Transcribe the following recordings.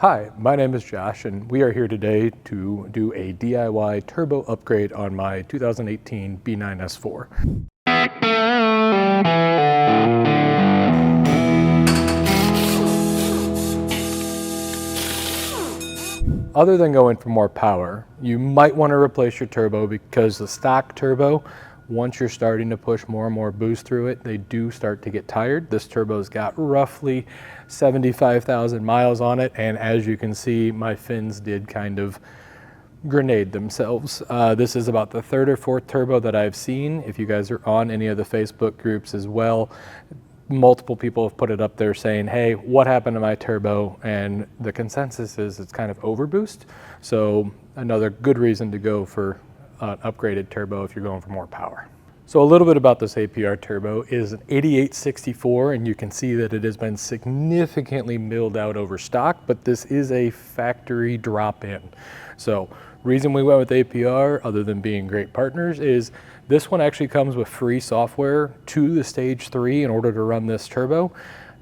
Hi, my name is Josh and we are here today to do a DIY turbo upgrade on my 2018 B9 S4. Other than going for more power, you might want to replace your turbo because the stock turbo, once you're starting to push more and more boost through it, they do start to get tired. This turbo's got roughly 75,000 miles on it, and as you can see, my fins did kind of grenade themselves. This is about the third or fourth turbo that I've seen. If you guys are on any of the Facebook groups as well, multiple people have put it up there saying, hey, what happened to my turbo? And the consensus is it's kind of overboost. So another good reason to go for an upgraded turbo if you're going for more power. So a little bit about this APR turbo is an 8864, and you can see that it has been significantly milled out over stock, but this is a factory drop-in. So reason we went with APR, other than being great partners, is this one actually comes with free software to the stage 3 in order to run this turbo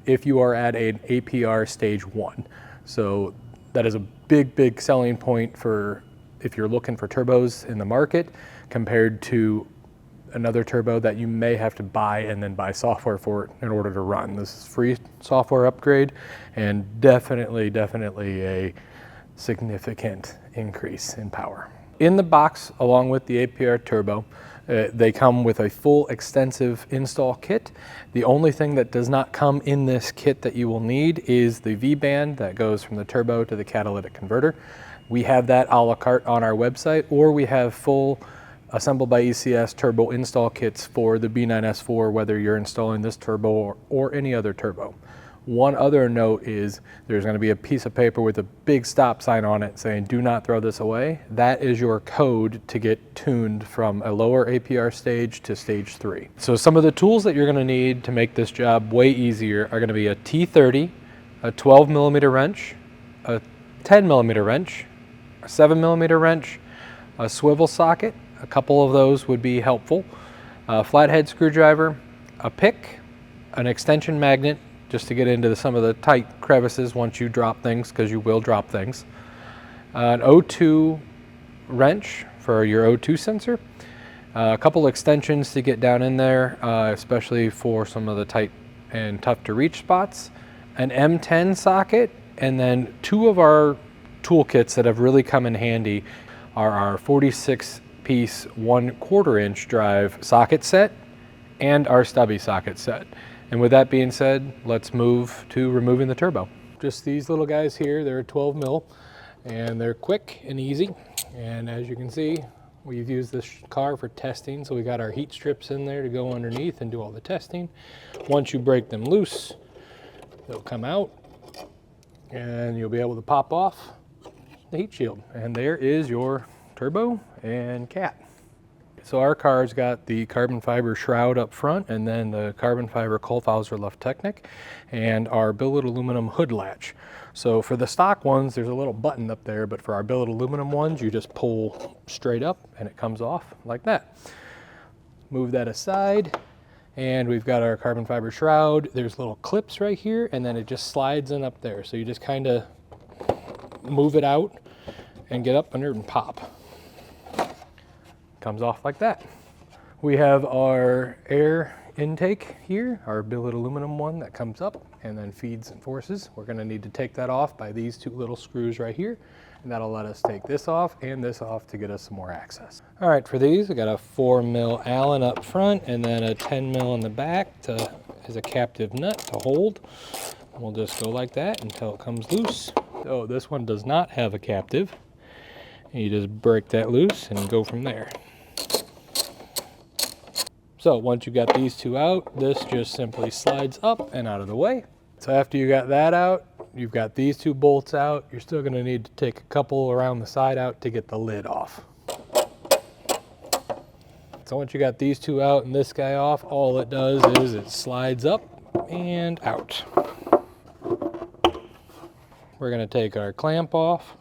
if you are at an APR stage 1. So that is a big selling point for if you're looking for turbos in the market compared to another turbo that you may have to buy and then buy software for it in order to run. This is free software upgrade and definitely a significant increase in power. In the box, along with the APR turbo, they come with a full extensive install kit. The only thing that does not come in this kit that you will need is the V-band that goes from the turbo to the catalytic converter. We have that a la carte on our website, or we have full assembled by ECS turbo install kits for the B9 S4, whether you're installing this turbo or any other turbo. One other note is there's going to be a piece of paper with a big stop sign on it saying do not throw this away. That is your code to get tuned from a lower APR stage to stage 3. So some of the tools that you're going to need to make this job way easier are going to be a T30, a 12mm wrench, a 10mm wrench, a 7mm wrench, a swivel socket. A couple of those would be helpful. A flathead screwdriver, a pick, an extension magnet, just to get into some of the tight crevices once you drop things, because you will drop things. An O2 wrench for your O2 sensor. A couple extensions to get down in there, especially for some of the tight and tough to reach spots. An M10 socket, and then two of our toolkits that have really come in handy are our 46-piece 1/4 inch drive socket set and our stubby socket set. And with that being said, let's move to removing the turbo. Just these little guys here, they're 12 mil and they're quick and easy. And as you can see, we've used this car for testing. So we got our heat strips in there to go underneath and do all the testing. Once you break them loose, they'll come out and you'll be able to pop off the heat shield. And there is your turbo and cat. So our car's got the carbon fiber shroud up front and then the carbon fiber Kolthauser Luft Technik and our billet aluminum hood latch. So for the stock ones, there's a little button up there, but for our billet aluminum ones, you just pull straight up and it comes off like that. Move that aside and we've got our carbon fiber shroud. There's little clips right here and then it just slides in up there. So you just kind of move it out and get up under it and pop. Comes off like that. We have our air intake here, our billet aluminum one that comes up and then feeds and forces. We're going to need to take that off by these two little screws right here, and that'll let us take this off and this off to get us some more access. All right, for these, we got a 4mm Allen up front and then a 10mm in the back as a captive nut to hold. We'll just go like that until it comes loose. So this one does not have a captive. You just break that loose and go from there. So once you got these two out, this just simply slides up and out of the way. So after you got that out, you've got these two bolts out. You're still going to need to take a couple around the side out to get the lid off. So once you got these two out and this guy off, all it does is it slides up and out. We're going to take our clamp off.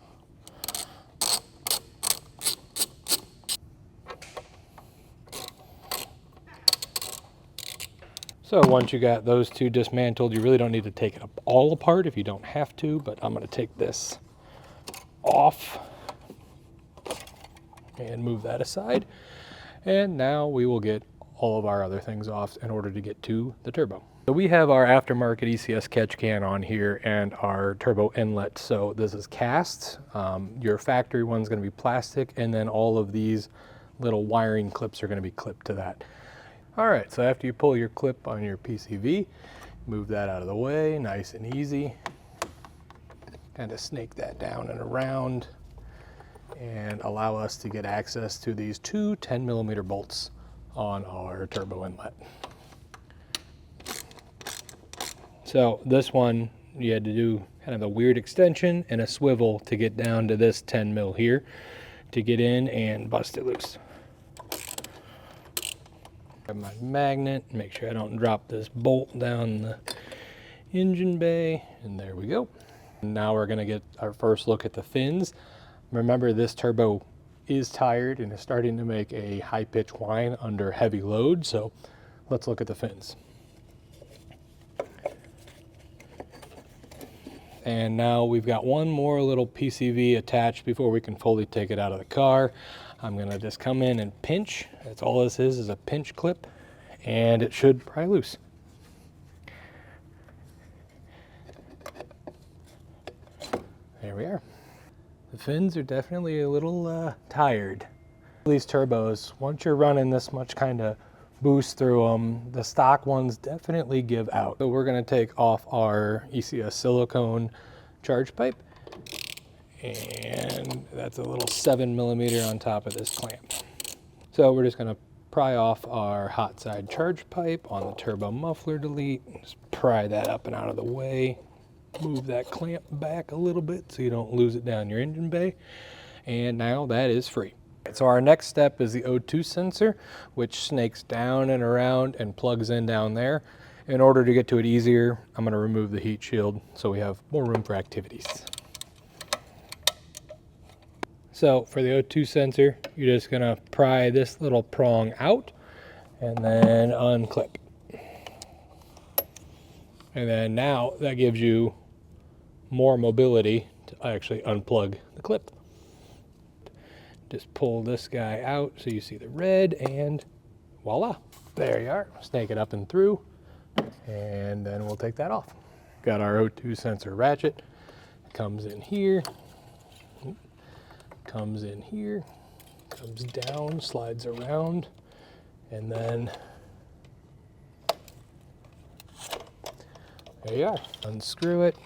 So once you got those two dismantled, you really don't need to take it all apart if you don't have to, but I'm going to take this off and move that aside. And now we will get all of our other things off in order to get to the turbo. So we have our aftermarket ECS catch can on here and our turbo inlet. So this is cast. Your factory one's going to be plastic, and then all of these little wiring clips are going to be clipped to that. All right, so after you pull your clip on your PCV, move that out of the way, nice and easy. Kind of snake that down and around and allow us to get access to these two 10mm bolts on our turbo inlet. So this one, you had to do kind of a weird extension and a swivel to get down to this 10mm here to get in and bust it loose. Grab my magnet, make sure I don't drop this bolt down the engine bay, and there we go. Now we're going to get our first look at the fins. Remember, this turbo is tired and is starting to make a high-pitched whine under heavy load, so let's look at the fins. And now we've got one more little PCV attached before we can fully take it out of the car. I'm going to just come in and pinch. That's all this is a pinch clip, and it should pry loose. There we are. The fins are definitely a little tired. These turbos, once you're running this much kind of boost through them, the stock ones definitely give out. So we're going to take off our ECS silicone charge pipe, and that's a little 7mm on top of this clamp. So we're just going to pry off our hot side charge pipe on the turbo muffler delete. Just pry that up and out of the way. Move that clamp back a little bit so you don't lose it down your engine bay. And now that is free. So our next step is the O2 sensor, which snakes down and around and plugs in down there. In order to get to it easier, I'm going to remove the heat shield so we have more room for activities. So for the O2 sensor, you're just going to pry this little prong out and then unclip. And then now that gives you more mobility to actually unplug the clip. Just pull this guy out so you see the red, and voila, there you are. Snake it up and through, and then we'll take that off. Got our O2 sensor ratchet. Comes in here, comes in here, comes down, slides around, and then there you are. Unscrew it,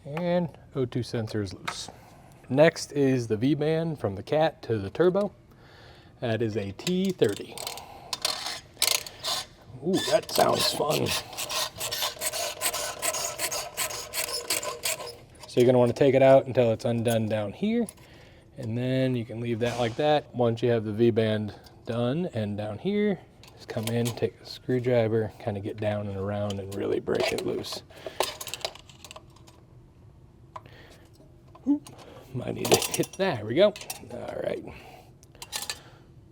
and O2 sensor is loose. Next is the V-band from the cat to the turbo. That is a T30. Ooh, that sounds fun. So you're going to want to take it out until it's undone down here, and then you can leave that like that. Once you have the V-band done and down here, just come in, take a screwdriver, kind of get down and around and really break it loose. Oop, might need to hit that. There we go. All right.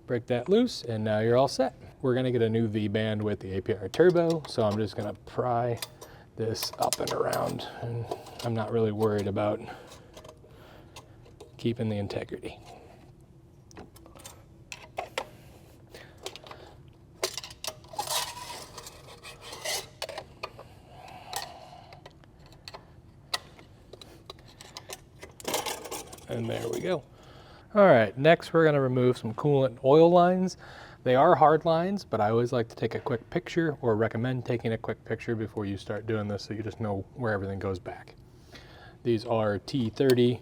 Break that loose, and now you're all set. We're going to get a new V-band with the APR Turbo, so I'm just going to pry this up and around, and I'm not really worried about keeping the integrity. And there we go. All right, next we're going to remove some coolant oil lines. They are hard lines, but I always like to take a quick picture, or recommend taking a quick picture before you start doing this so you just know where everything goes back. These are T30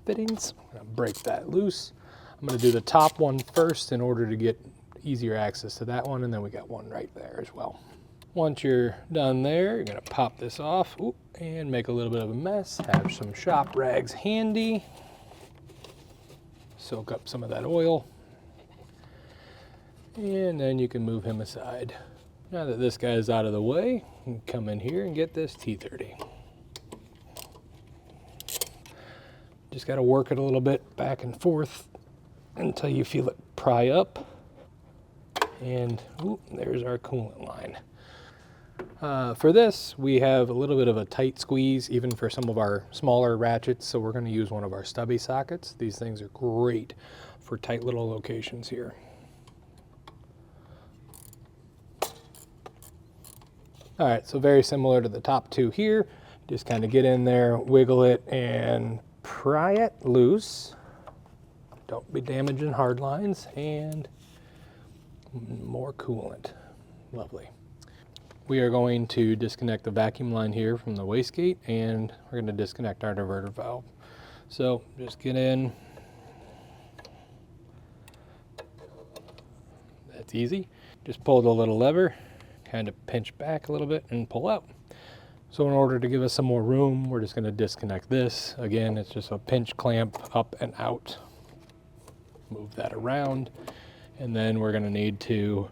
fittings. I'm going to break that loose. I'm going to do the top one first in order to get easier access to that one, and then we got one right there as well. Once you're done there, you're going to pop this off and make a little bit of a mess. Have some shop rags handy. Soak up some of that oil. And then you can move him aside. Now that this guy is out of the way, you can come in here and get this T30. Just got to work it a little bit back and forth until you feel it pry up. And ooh, there's our coolant line. For this, we have a little bit of a tight squeeze, even for some of our smaller ratchets, so we're going to use one of our stubby sockets. These things are great for tight little locations here. All right, so very similar to the top two here. Just kind of get in there, wiggle it, and pry it loose. Don't be damaging hard lines, and more coolant. Lovely. We are going to disconnect the vacuum line here from the wastegate, and we're going to disconnect our diverter valve. So just get in. That's easy. Just pull the little lever, kind of pinch back a little bit and pull out. So in order to give us some more room, we're just going to disconnect this. Again, it's just a pinch clamp up and out. Move that around, and then we're going to need to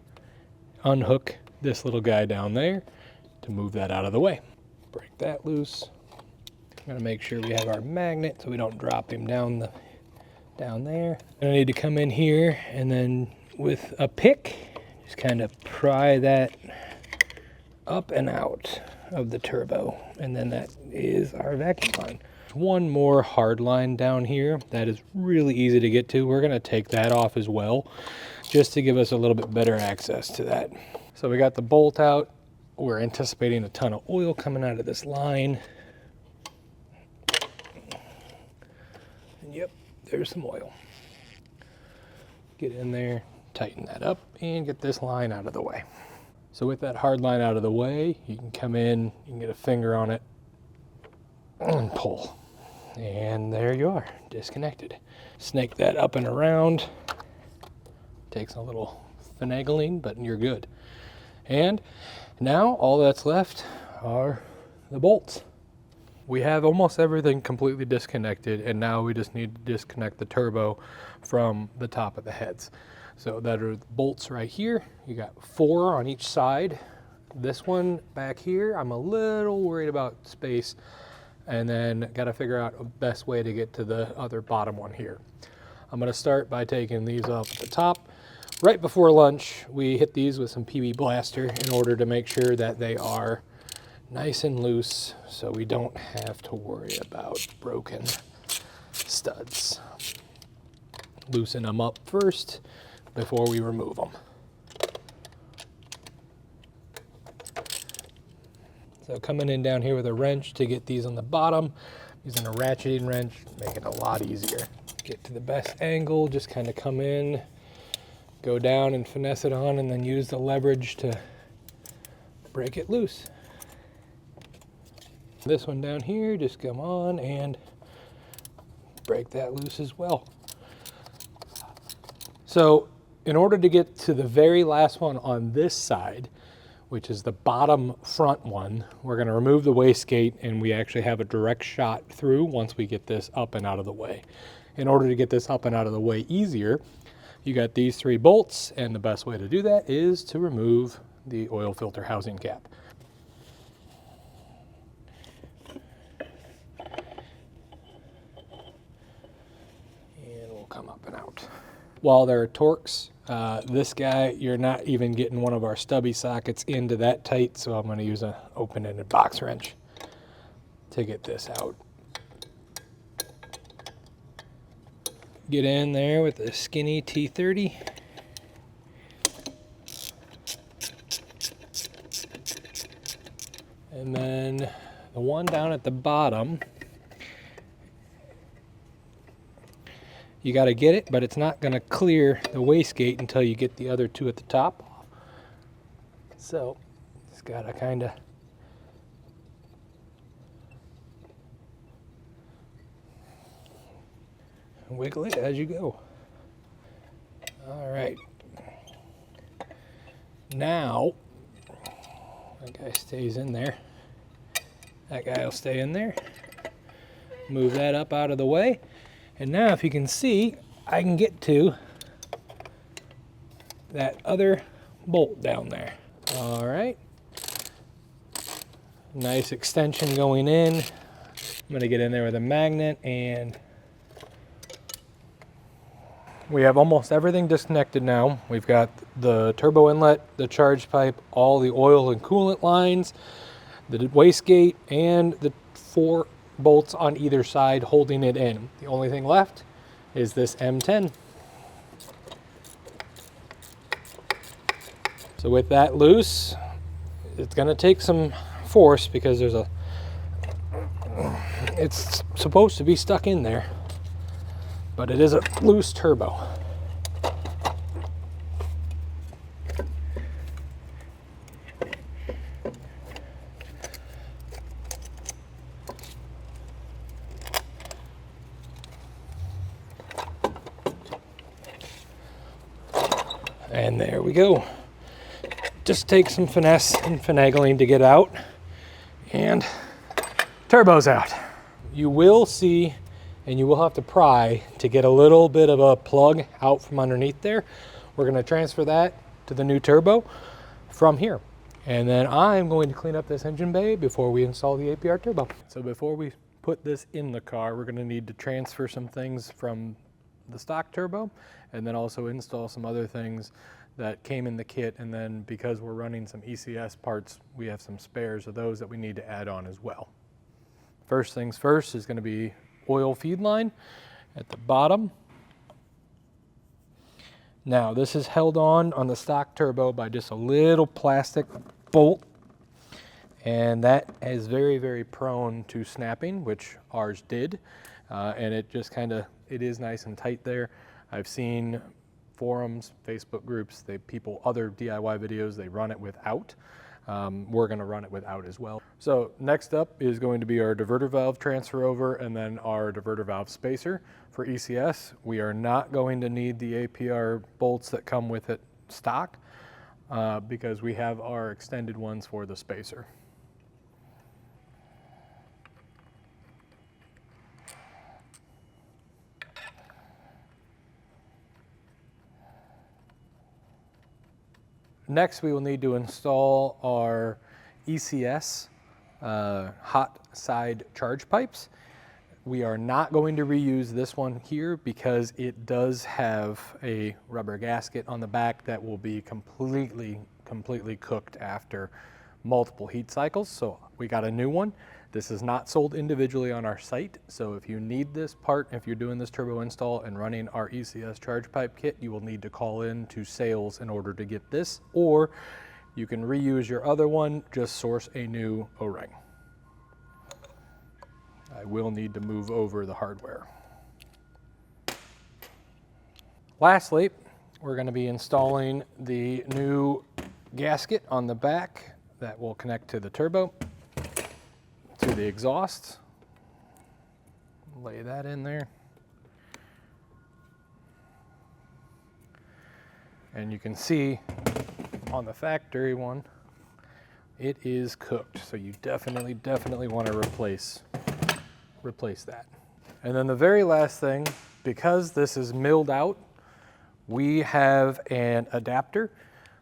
unhook this little guy down there to move that out of the way. Break that loose. I'm going to make sure we have our magnet so we don't drop him down there. I need to come in here and then with a pick, just kind of pry that up and out of the turbo, and then that is our vacuum line. One more hard line down here that is really easy to get to. We're going to take that off as well, just to give us a little bit better access to that. So we got the bolt out. We're anticipating a ton of oil coming out of this line. And yep, there's some oil. Get in there, tighten that up, and get this line out of the way. So with that hard line out of the way, you can come in, you can get a finger on it, and pull. And there you are, disconnected. Snake that up and around. Takes a little finagling, but you're good. And now all that's left are the bolts. We have almost everything completely disconnected, and now we just need to disconnect the turbo from the top of the heads. So that are the bolts right here. You got 4 on each side. This one back here, I'm a little worried about space, and then got to figure out a best way to get to the other bottom one here. I'm going to start by taking these off at the top. Right before lunch, we hit these with some PB Blaster in order to make sure that they are nice and loose so we don't have to worry about broken studs. Loosen them up first before we remove them. So coming in down here with a wrench to get these on the bottom, using a ratcheting wrench, make it a lot easier. Get to the best angle, just kind of come in, go down and finesse it on, and then use the leverage to break it loose. This one down here, just come on and break that loose as well. So in order to get to the very last one on this side, which is the bottom front one, we're going to remove the wastegate, and we actually have a direct shot through once we get this up and out of the way. In order to get this up and out of the way easier, you got these 3 bolts, and the best way to do that is to remove the oil filter housing cap. And we'll come up and out. While there are Torx, this guy, you're not even getting one of our stubby sockets into that tight, so I'm going to use an open-ended box wrench to get this out. Get in there with a skinny T30. And then the one down at the bottom, you got to get it, but it's not going to clear the wastegate until you get the other 2 at the top. So it's got to kind of wiggle it as you go. All right. Now, that guy stays in there. That guy will stay in there. Move that up out of the way. And now if you can see, I can get to that other bolt down there. All right. Nice extension going in. I'm going to get in there with a magnet and We have almost everything disconnected now. We've got the turbo inlet, the charge pipe, all the oil and coolant lines, the wastegate, and the 4 bolts on either side holding it in. The only thing left is this M10. So with that loose, it's gonna take some force because it's supposed to be stuck in there, but it is a loose turbo. And there we go. Just take some finesse and finagling to get out, and turbo's out. You will see, and you will have to pry to get a little bit of a plug out from underneath there. We're gonna transfer that to the new turbo from here. And then I'm going to clean up this engine bay before we install the APR turbo. So before we put this in the car, we're gonna need to transfer some things from the stock turbo, and then also install some other things that came in the kit. And then because we're running some ECS parts, we have some spares of those that we need to add on as well. First things first is going to be oil feed line at the bottom. Now this is held on the stock turbo by just a little plastic bolt, and that is very, very prone to snapping, which ours did. And it just it is nice and tight there. I've seen forums, Facebook groups, other DIY videos, they run it without. We're gonna run it without as well. So next up is going to be our diverter valve transfer over, and then our diverter valve spacer for ECS. We are not going to need the APR bolts that come with it stock because we have our extended ones for the spacer. Next, we will need to install our ECS hot side charge pipes. We are not going to reuse this one here because it does have a rubber gasket on the back that will be completely cooked after multiple heat cycles. So we got a new one. This is not sold individually on our site. So if you need this part, if you're doing this turbo install and running our ECS charge pipe kit, you will need to call in to sales in order to get this, or you can reuse your other one, just source a new O-ring. I will need to move over the hardware. Lastly, we're going to be installing the new gasket on the back that will connect to the turbo, to the exhaust. Lay that in there. And you can see on the factory one, it is cooked. So you definitely want to replace that. And then the very last thing, because this is milled out, we have an adapter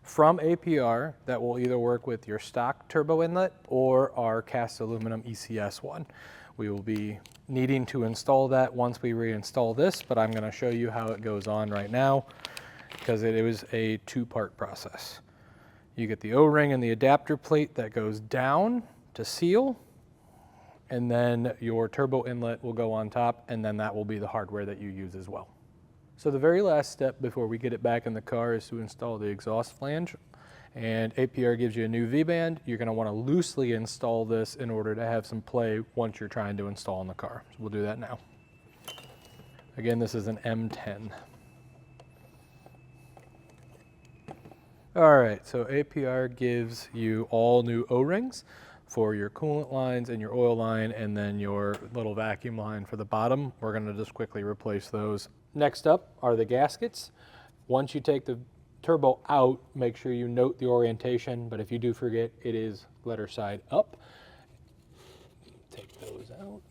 from APR that will either work with your stock turbo inlet or our cast aluminum ECS one. We will be needing to install that once we reinstall this, but I'm going to show you how it goes on right now because it was a 2-part process. You get the O-ring and the adapter plate that goes down to seal, and then your turbo inlet will go on top, and then that will be the hardware that you use as well. So the very last step before we get it back in the car is to install the exhaust flange, and APR gives you a new V-band. You're going to want to loosely install this in order to have some play once you're trying to install in the car. So we'll do that now. Again, this is an M10. All right, so APR gives you all new O-rings for your coolant lines and your oil line, and then your little vacuum line for the bottom. We're going to just quickly replace those. Next up are the gaskets. Once you take the turbo out, make sure you note the orientation, but if you do forget, it is letter side up. Take those out.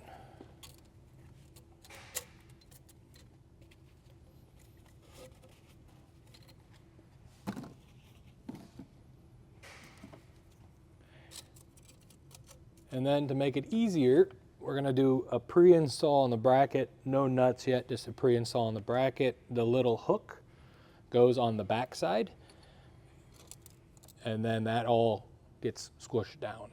And then to make it easier, We're gonna do a pre-install on the bracket, no nuts yet, just a pre-install on the bracket. The little hook goes on the back side, and then that all gets squished down.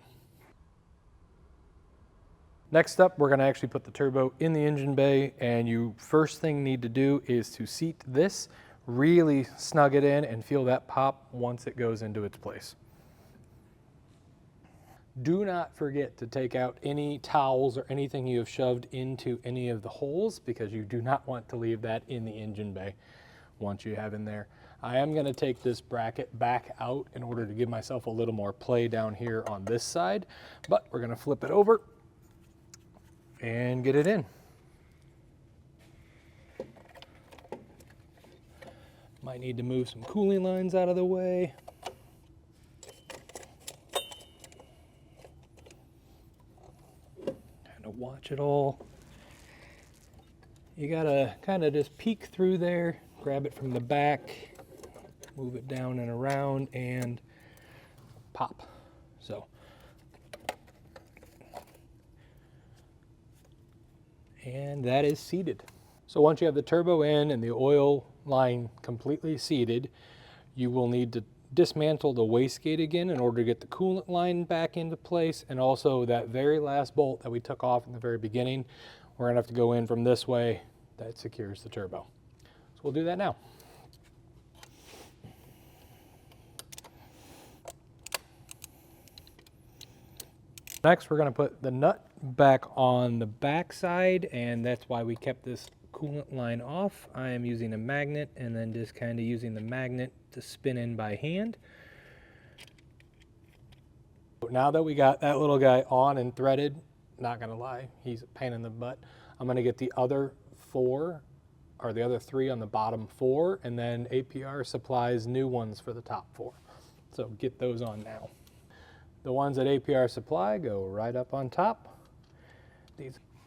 Next up, we're gonna actually put the turbo in the engine bay, and you first thing need to do is to seat this, really snug it in and feel that pop once it goes into its place. Do not forget to take out any towels or anything you have shoved into any of the holes, because you do not want to leave that in the engine bay once you have in there. I am going to take this bracket back out in order to give myself a little more play down here on this side, but we're going to flip it over and get it in. Might need to move some cooling lines out of the way. Kind of watch it all. You gotta kind of just peek through there, grab it from the back, move it down and around, and pop. So. And that is seated. So once you have the turbo in and the oil line completely seated, you will need to dismantle the wastegate again in order to get the coolant line back into place, and also that very last bolt that we took off in the very beginning, we're gonna have to go in from this way. That secures the turbo. So we'll do that now. Next, we're gonna put the nut back on the back side, and that's why we kept this coolant line off. I am using a magnet and then just kind of using the magnet to spin in by hand. Now that we got that little guy on and threaded, not gonna lie, he's a pain in the butt. I'm gonna get the other four, or the other three on the bottom four, and then APR supplies new ones for the top four. So get those on now. The ones that APR supply go right up on top.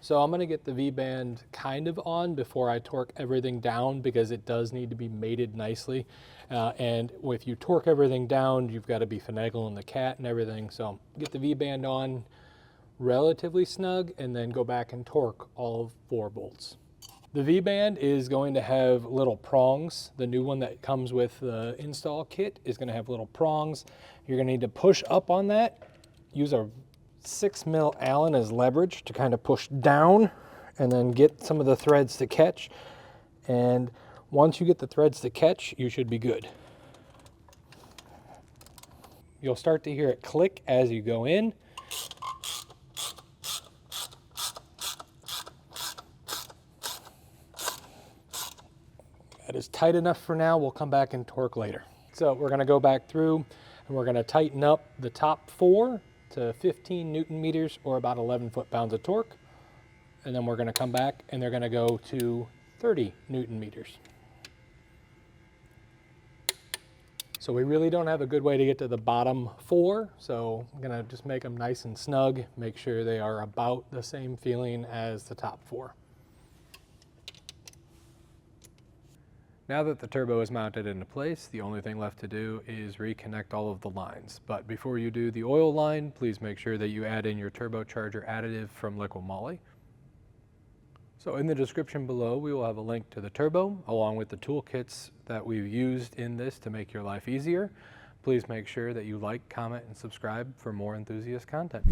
So I'm gonna get the V-band kind of on before I torque everything down, because it does need to be mated nicely. And if you torque everything down, you've got to be finagling the cat and everything. So get the V-band on relatively snug, and then go back and torque all 4 bolts. The V-band is going to have little prongs. The new one that comes with the install kit is going to have little prongs. You're going to need to push up on that. Use a 6mm Allen as leverage to kind of push down, and then get some of the threads to catch. And once you get the threads to catch, you should be good. You'll start to hear it click as you go in. That is tight enough for now. We'll come back and torque later. So we're going to go back through, and we're going to tighten up the top 4 to 15 Newton meters, or about 11 foot-pounds of torque. And then we're going to come back, and they're going to go to 30 Newton meters. So we really don't have a good way to get to the bottom 4, so I'm going to just make them nice and snug, make sure they are about the same feeling as the top 4. Now that the turbo is mounted into place, the only thing left to do is reconnect all of the lines. But before you do the oil line, please make sure that you add in your turbocharger additive from Liqui Moly. So in the description below, we will have a link to the turbo, along with the toolkits that we've used in this to make your life easier. Please make sure that you like, comment, and subscribe for more enthusiast content.